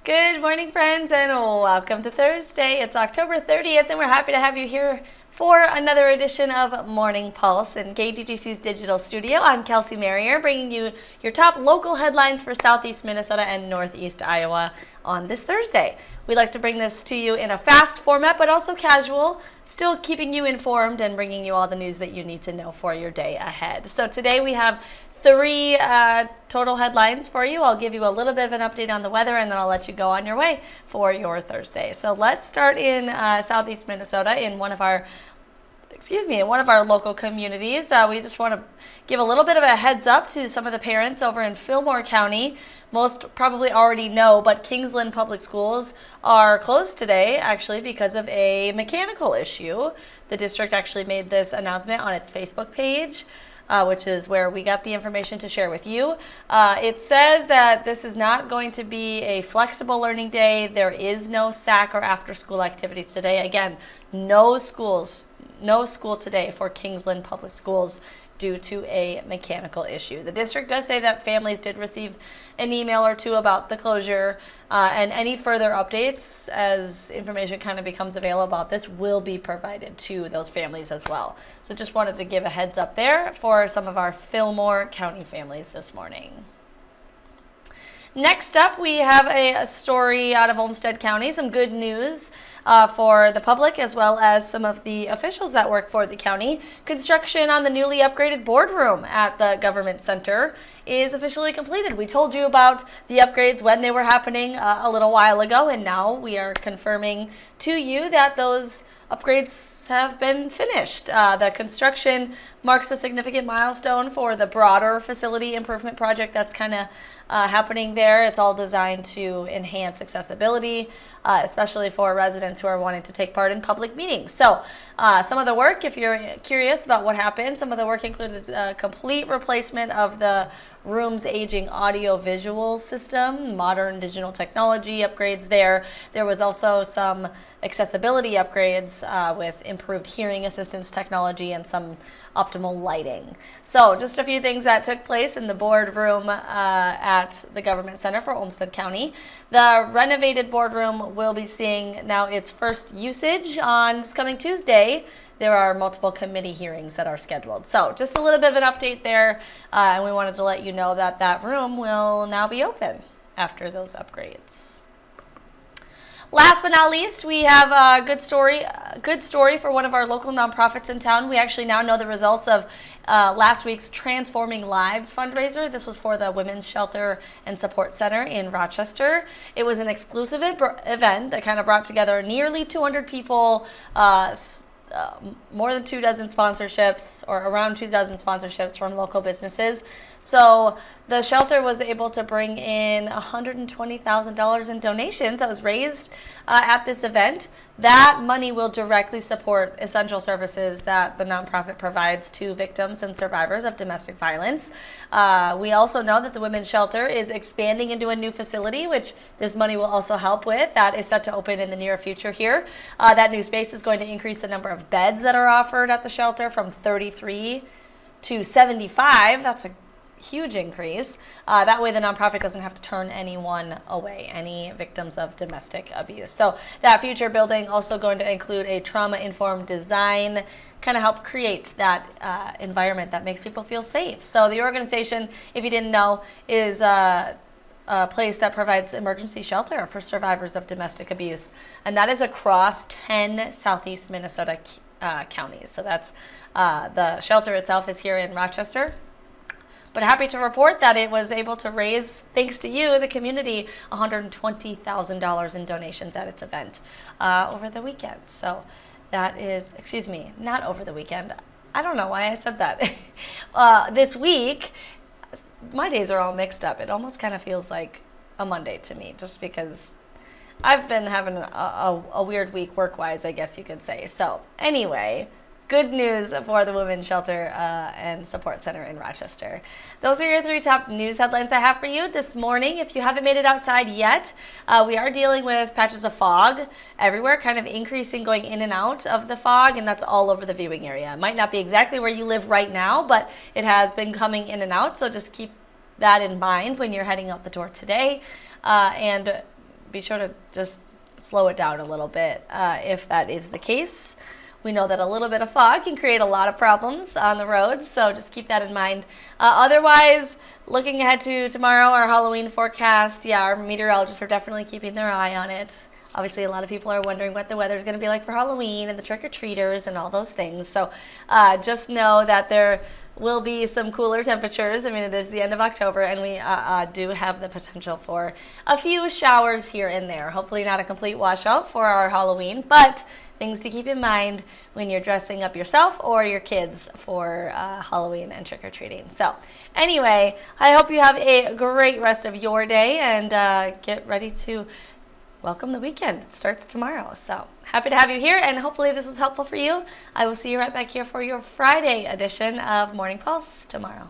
Good morning, friends, and welcome to Thursday. It's October 30th, and we're happy to have you here for another edition of Morning Pulse in KDGC's digital studio. I'm Kelsey Marier, bringing you your top local headlines for Southeast Minnesota and Northeast Iowa on this Thursday. We like to bring this to you in a fast format, but also casual, still keeping you informed and bringing you all the news that you need to know for your day ahead. So today we have three total headlines for you. I'll give you a little bit of an update on the weather, and then I'll let you go on your way for your Thursday. So let's start in Southeast Minnesota in one of our local communities. We just want to give a little bit of a heads up to some of the parents over in Fillmore County. Most probably already know, but Kingsland Public Schools are closed today actually because of a mechanical issue. The district actually made this announcement on its Facebook page, which is where we got the information to share with you. It says that this is not going to be a flexible learning day. There is no SAC or after-school activities today. Again, no school today for Kingsland Public Schools due to a mechanical issue. The district does say that families did receive an email or two about the closure, and any further updates as information kind of becomes available about this will be provided to those families as well. So just wanted to give a heads up there for some of our Fillmore County families this morning. Next up, we have a story out of Olmsted County, some good news for the public as well as some of the officials that work for the county. Construction on the newly upgraded boardroom at the government center is officially completed. We told you about the upgrades when they were happening a little while ago, and now we are confirming to you that those upgrades have been finished. The construction marks a significant milestone for the broader facility improvement project that's kind of happening there. It's all designed to enhance accessibility, especially for residents who are wanting to take part in public meetings. So some of the work, if you're curious about what happened, some of the work included a complete replacement of the room's aging audio-visual system, modern digital technology upgrades there. There was also some accessibility upgrades with improved hearing assistance technology and some optimal lighting. So just a few things that took place in the boardroom at the government center for Olmsted County. The renovated boardroom will be seeing now its first usage on this coming Tuesday. There are multiple committee hearings that are scheduled. So just a little bit of an update there, and we wanted to let you know that that room will now be open after those upgrades. Last but not least, we have a good story for one of our local nonprofits in town. We actually now know the results of last week's Transforming Lives fundraiser. This was for the Women's Shelter and Support Center in Rochester. It was an exclusive event that kind of brought together nearly 200 people, more than 24 sponsorships, or around 24 sponsorships from local businesses. So the shelter was able to bring in $120,000 in donations that was raised at this event. That money will directly support essential services that the nonprofit provides to victims and survivors of domestic violence. We also know that the Women's Shelter is expanding into a new facility, which this money will also help with. That is set to open in the near future here. That new space is going to increase the number of beds that are offered at the shelter from 33 to 75. That's a huge increase. That way the nonprofit doesn't have to turn anyone away, any victims of domestic abuse. So that future building also going to include a trauma-informed design, kind of help create that environment that makes people feel safe. So the organization, if you didn't know, is a place that provides emergency shelter for survivors of domestic abuse, and that is across 10 Southeast Minnesota counties. So that's the shelter itself is here in Rochester. But happy to report that it was able to raise, thanks to you, the community, $120,000 in donations at its event over the weekend. So that is, not over the weekend. I don't know why I said that. This week, my days are all mixed up. It almost kind of feels like a Monday to me, just because I've been having a weird week work-wise, I guess you could say. So anyway, good news for the Women's Shelter and Support Center in Rochester. Those are your three top news headlines I have for you this morning. If you haven't made it outside yet, we are dealing with patches of fog everywhere, kind of increasing, going in and out of the fog, and that's all over the viewing area. It might not be exactly where you live right now, but it has been coming in and out, so just keep that in mind when you're heading out the door today. And be sure to just slow it down a little bit if that is the case. We know that a little bit of fog can create a lot of problems on the roads, so just keep that in mind. Otherwise, looking ahead to tomorrow, our Halloween forecast, our meteorologists are definitely keeping their eye on it. Obviously, a lot of people are wondering what the weather is going to be like for Halloween and the trick-or-treaters and all those things. So just know that there will be some cooler temperatures. I mean, it is the end of October, and we do have the potential for a few showers here and there. Hopefully not a complete washout for our Halloween, but things to keep in mind when you're dressing up yourself or your kids for Halloween and trick-or-treating. So anyway, I hope you have a great rest of your day, and get ready to welcome the weekend. It starts tomorrow. So happy to have you here, and hopefully this was helpful for you. I will see you right back here for your Friday edition of Morning Pulse tomorrow.